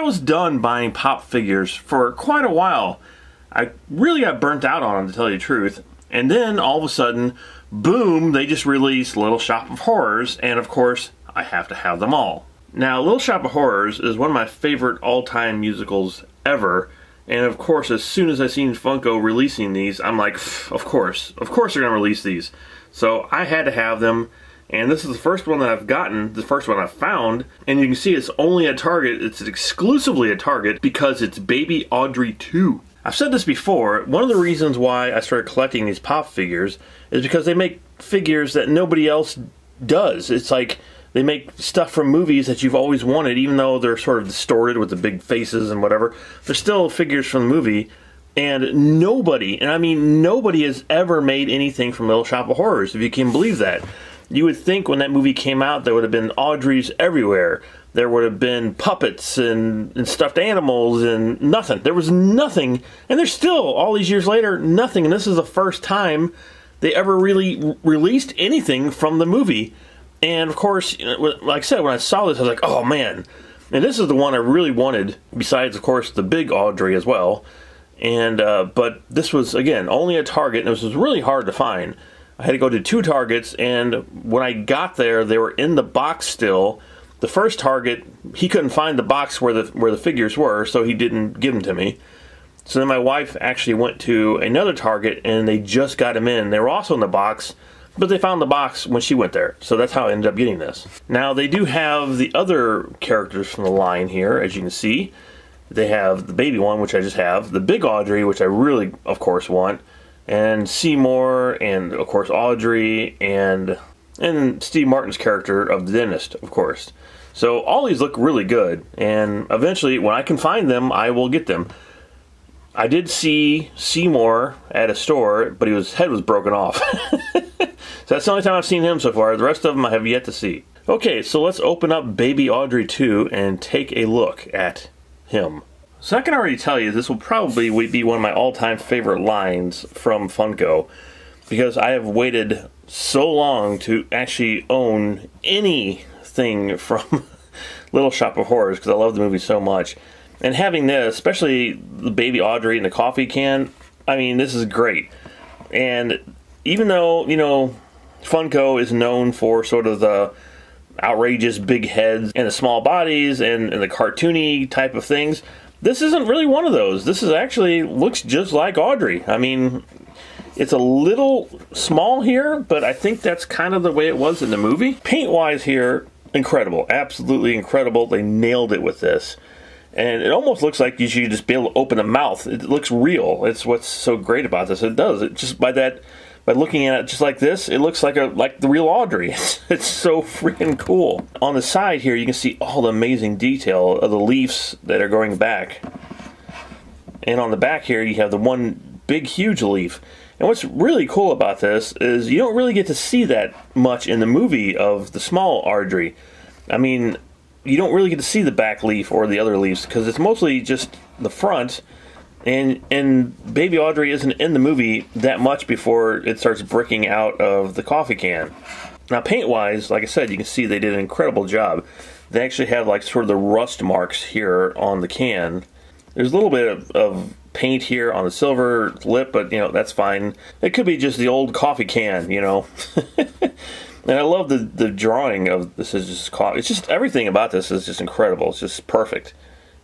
was done buying pop figures for quite a while. I really got burnt out on them, to tell you the truth. And then, all of a sudden, boom, they just released Little Shop of Horrors, and of course, I have to have them all. Now, Little Shop of Horrors is one of my favorite all-time musicals ever, and of course, as soon as I seen Funko releasing these, I'm like, of course they're going to release these. So I had to have them, and this is the first one that I've gotten, the first one I've found, and you can see it's only at Target, it's exclusively at Target, because it's Baby Audrey 2. I've said this before, one of the reasons why I started collecting these pop figures is because they make figures that nobody else does. It's like they make stuff from movies that you've always wanted, even though they're sort of distorted with the big faces and whatever. They're still figures from the movie, and nobody, and I mean nobody, has ever made anything from Little Shop of Horrors, if you can believe that. You would think when that movie came out there would have been Audreys everywhere. There would have been puppets and stuffed animals and nothing. There was nothing, and there's still, all these years later, nothing. And this is the first time they ever really released anything from the movie. And of course, like I said, when I saw this, I was like, oh man. And this is the one I really wanted, besides, of course, the big Audrey as well. And but this was, again, only at Target, and this was really hard to find. I had to go to 2 Targets, and when I got there, they were in the box still. The first Target, he couldn't find the box where the figures were, so he didn't give them to me. So then my wife actually went to another Target, and they just got them in. They were also in the box, but they found the box when she went there. So that's how I ended up getting this. Now, they do have the other characters from the line here, as you can see. They have the baby one, which I just have, the big Audrey, which I really, of course, want, and Seymour, and, of course, Audrey, and Steve Martin's character of the dentist, of course. So all these look really good, and eventually, when I can find them, I will get them. I did see Seymour at a store, but his head was broken off. So that's the only time I've seen him so far. The rest of them I have yet to see. Okay, so let's open up Baby Audrey 2 and take a look at him. So I can already tell you this will probably be one of my all-time favorite lines from Funko, because I have waited so long to actually own anything from Little Shop of Horrors, because I love the movie so much. And having this, especially the Baby Audrey in the coffee can, I mean, this is great. And even though, you know, Funko is known for sort of the outrageous big heads and the small bodies and the cartoony type of things, this isn't really one of those. This is actually looks just like Audrey. I mean, it's a little small here, but I think that's kind of the way it was in the movie. Paint-wise here, incredible. Absolutely incredible. They nailed it with this. And it almost looks like you should just be able to open a mouth. It looks real. It's what's so great about this. It does. It just by looking at it just like this, it looks like the real Audrey. It's so freaking cool. On the side here, you can see all the amazing detail of the leaves that are going back. And on the back here, you have the one big, huge leaf. And what's really cool about this is you don't really get to see that much in the movie of the small Audrey. I mean, you don't really get to see the back leaf or the other leaves because it's mostly just the front. And Baby Audrey isn't in the movie that much before it starts breaking out of the coffee can. Now, paint-wise, like I said, you can see they did an incredible job. They actually have like sort of the rust marks here on the can. There's a little bit of paint here on the silver lip, but, you know, that's fine. It could be just the old coffee can, you know. And I love the drawing of this. Is just coffee. It's just everything about this is just incredible. It's just perfect.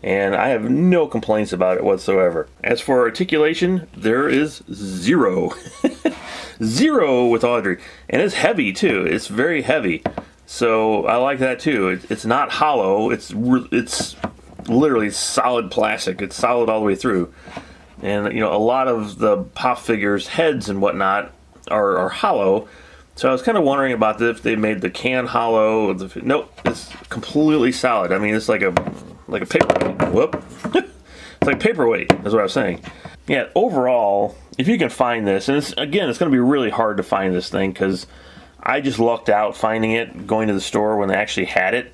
And I have no complaints about it whatsoever. As for articulation, there is zero. Zero with Audrey. And it's heavy, too. It's very heavy. So I like that, too. It's not hollow. It's literally solid plastic. It's solid all the way through. And, you know, a lot of the pop figures' heads and whatnot are hollow. So I was kind of wondering about if they made the can hollow. Nope, it's completely solid. I mean, it's like a paperweight. Whoop. It's like paperweight, is what I was saying. Yeah, overall, if you can find this, and it's going to be really hard to find this thing because I just lucked out finding it, going to the store when they actually had it.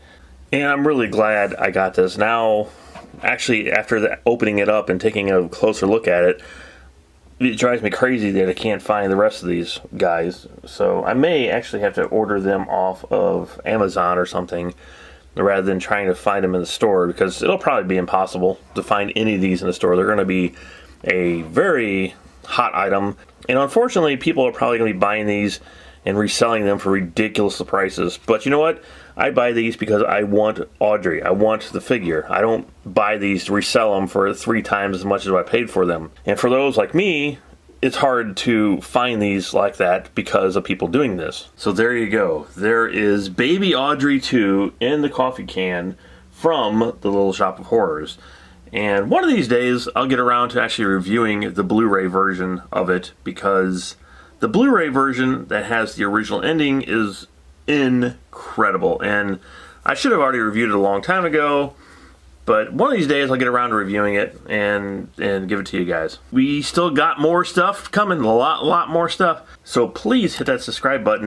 And I'm really glad I got this. Now, actually, after opening it up and taking a closer look at it, it drives me crazy that I can't find the rest of these guys. So I may actually have to order them off of Amazon or something rather than trying to find them in the store, because it'll probably be impossible to find any of these in the store. They're going to be a very hot item, and unfortunately people are probably going to be buying these and reselling them for ridiculous prices. But you know what? I buy these because I want Audrey. I want the figure. I don't buy these to resell them for 3 times as much as I paid for them. And for those like me, it's hard to find these like that because of people doing this. So there you go. There is Baby Audrey 2 in the coffee can from the Little Shop of Horrors. And one of these days, I'll get around to actually reviewing the Blu-ray version of it, because the Blu-ray version that has the original ending is incredible. And I should have already reviewed it a long time ago, but one of these days I'll get around to reviewing it and give it to you guys. We still got more stuff coming, a lot more stuff. So please hit that subscribe button.